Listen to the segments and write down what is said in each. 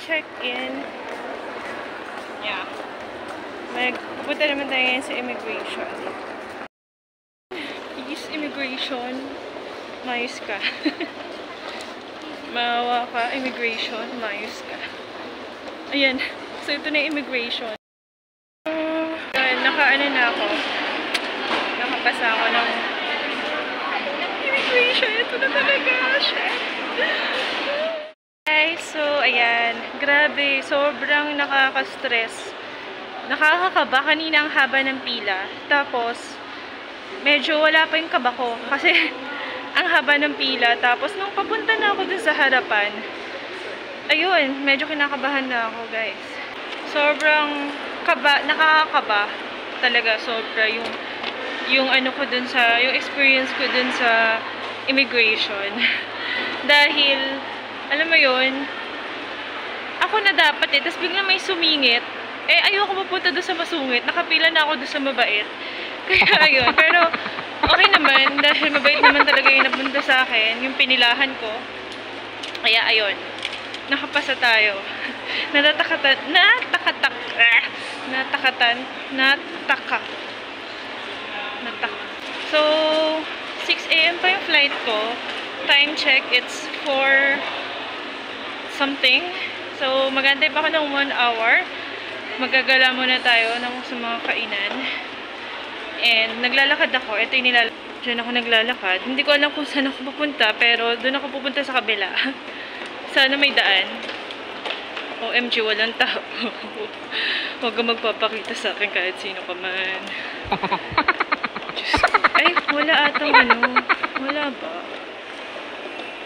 check-in. Yeah. Pupunta naman tayo ngayon sa immigration. Please, immigration. Mayos ka. Maawa ka, immigration. Mayos ka. Ayan. So, ito na yung immigration. Naka-ano na ako. Nakapasa ako ng immigration. Ito na talaga. Shit. Guys, so, ayan. Grabe. Sobrang nakaka-stress. Nakakakaba. Kanina ang haba ng pila. Tapos, medyo wala pa yung kaba ko. Kasi, ang haba ng pila. Tapos, nung papunta na ako dun sa harapan, ayun, medyo kinakabahan na ako, guys. Sobrang nakakakaba. Talaga, sobra. Yung ano ko dun sa, yung experience ko dun sa immigration. Dahil, alam mo yun, ako na dapat tapos biglang may sumingit. Ayoko mapunta doon sa masungit. Nakapila na ako doon sa mabait. Kaya ayun. Pero, okay naman. Dahil mabait naman talaga yung napunta sa akin. Yung pinilahan ko. Kaya ayun. Nakapasa tayo. Nataka. So, 6 AM pa yung flight ko. Time check, it's 4 something. So, magantay pa ako ng 1 hour. Magagala muna tayo sa mga kainan. And, naglalakad ako. Ito yung diyan ako naglalakad. Hindi ko alam kung saan ako pupunta, pero doon ako pupunta sa kabila. Sana may daan. OMG, walang tao. Huwag ka magpapakita sa akin kahit sino ka man. Diyos ko. Ay, wala atang ano. Wala ba?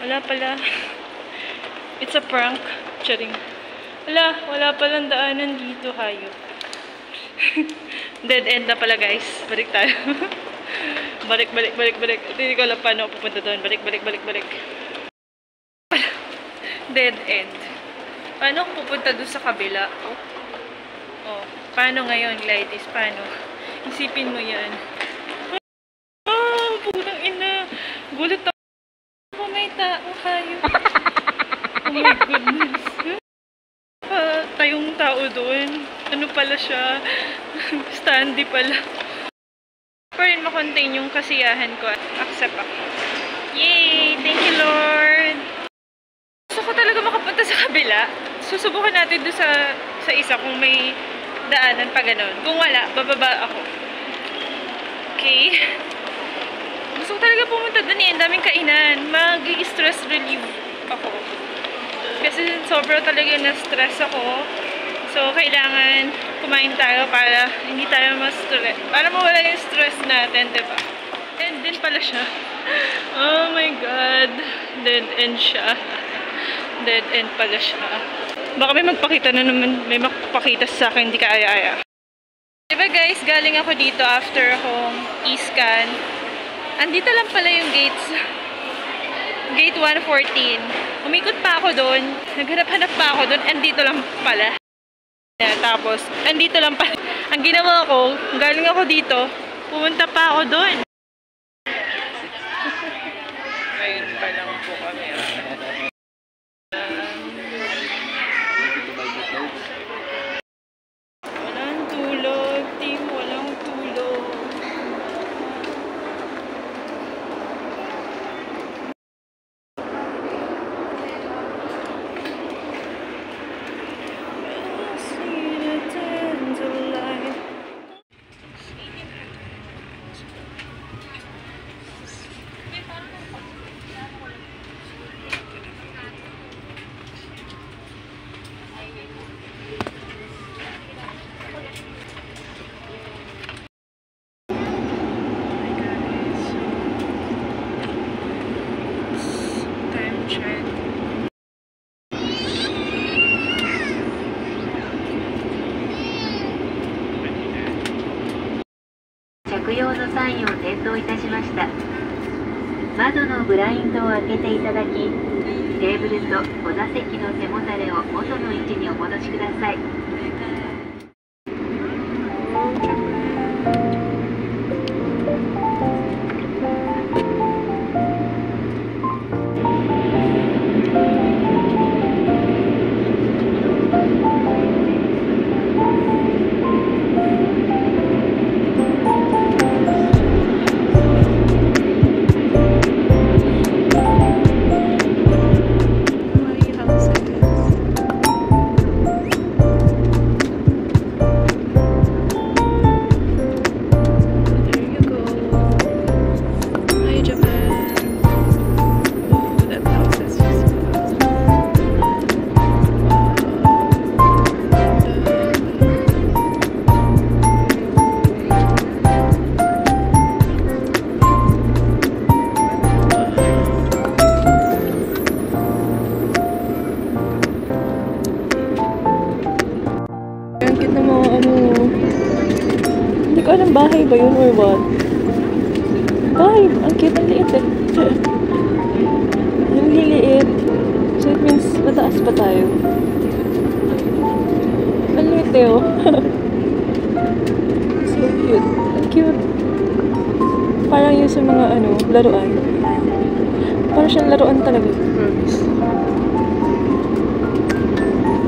Wala pala. It's a prank. Charing. Wala palang daanan dito, hayop. Dead end na pala, guys. Balik tayo. Balik. Hindi ko alam paano ako pupunta doon. Balik. Dead end. Paano ako pupunta doon sa kabila? Oh. Paano ngayon, Gladys? Paano? Isipin mo yan. Putang ina. Gulat ako. May tao, hayop. Oh my goodness. Tayong tao doon. Ano pala siya? Standy pala. Pa rin makontain yung kasiyahan ko. Accept ako. Yay! Thank you, Lord! Gusto ko talaga makapunta sa kabila. Susubukan natin doon sa isa kung may daanan pa ganun. Kung wala, bababa ako. Okay? Gusto ko talaga pumunta doon eh. Ang daming kainan. Mag-stress relief ako. Kasi sobra talaga na-stress ako. So, kailangan kumain tayo para hindi tayo ma-stress. Para mawala yung stress natin, diba? And din pala siya. Oh my God. Dead end siya. Dead end pala siya. Baka may magpakita na naman. May magpakita sa akin, hindi ka aya-aya. Diba guys, galing ako dito after akong e-scan. Andito lang pala yung gates. Gate 114. Umikot pa ako doon. Naghanap-hanap pa ako doon. Andito lang pala. Tapos, andito lang pala. Ang ginawa ko, galing ako dito, pumunta pa ako doon. Ngayon pa lang po kami. Walang tulog, team. Walang tulog. Check. 着用のサインを点灯いたしました。窓のブラインドを開けていただき、テーブルとお座席の背もたれを元の位置にお戻しください。Bahay ba yun or what? Bahay! Ang cute, ang liit eh. Ang liliit. So it means mataas pa tayo. Ang liit eh oh. So cute. Ang cute. Parang yun sa mga ano, laruan. Parang siyang laruan talaga.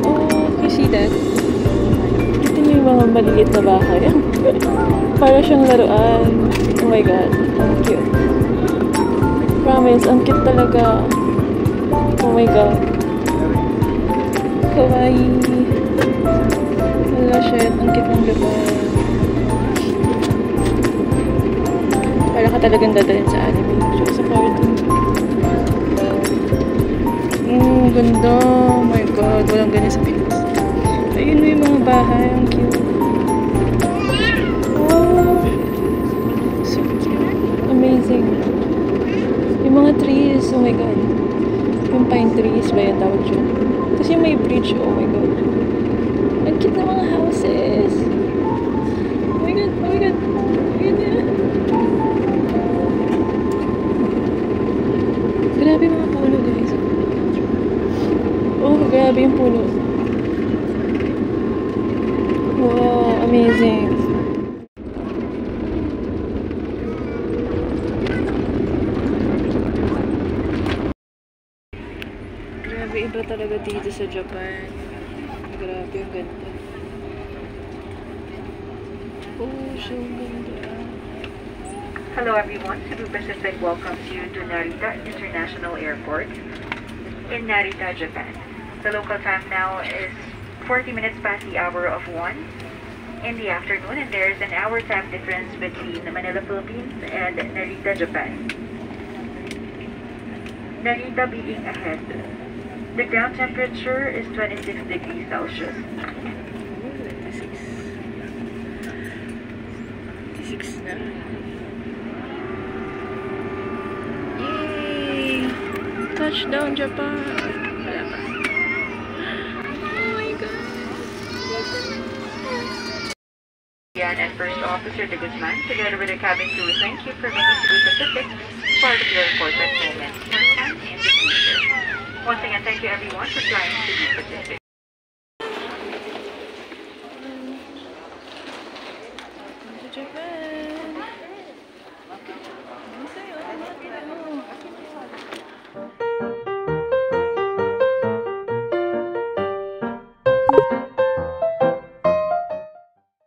Oh, you see that? Ito yung mga maliliit na bahay. Parang siyang laruan. Oh my god, ang cute. Promise, ang cute talaga. Oh my god. Kawaii. Wala shit, ang cute ng Japan. Para ka talagang dadalhin sa anime. Sa cartoon. Ganda. Oh my god. Walang ganyan sa Pinas. Ayun mo yung mga bahay. Ang cute. Oh. So cute. Amazing. Yung mga trees. Oh my god. Yung pine trees ba yung tawag dyan? Tapos yung may bridge. Oh my god. Ang cute na mga houses. Oh my god. Oh my god. Yun na. Grabe mga puno, guys. Oh, grabe yung puno. Wow, amazing. Grabe, iba talaga dito sa Japan. Grabe, ang ganda. Oh, so ganda. Hello everyone, Cebu Pacific welcomes you to Narita International Airport in Narita, Japan. The local time now is 40 minutes past the hour of 1 in the afternoon, and there is an hour time difference between Manila, Philippines and Narita, Japan. Narita being ahead. The ground temperature is 26 degrees Celsius. 26 na. Yay! Touchdown, Japan! Wala pa. Oh my god! And First Officer de Guzman, together with the cabin crew, thank you for making Cebu Pacific part of your important moment now and in the future. Once again, thank you everyone for flying Cebu Pacific. Japan! Ang sayo.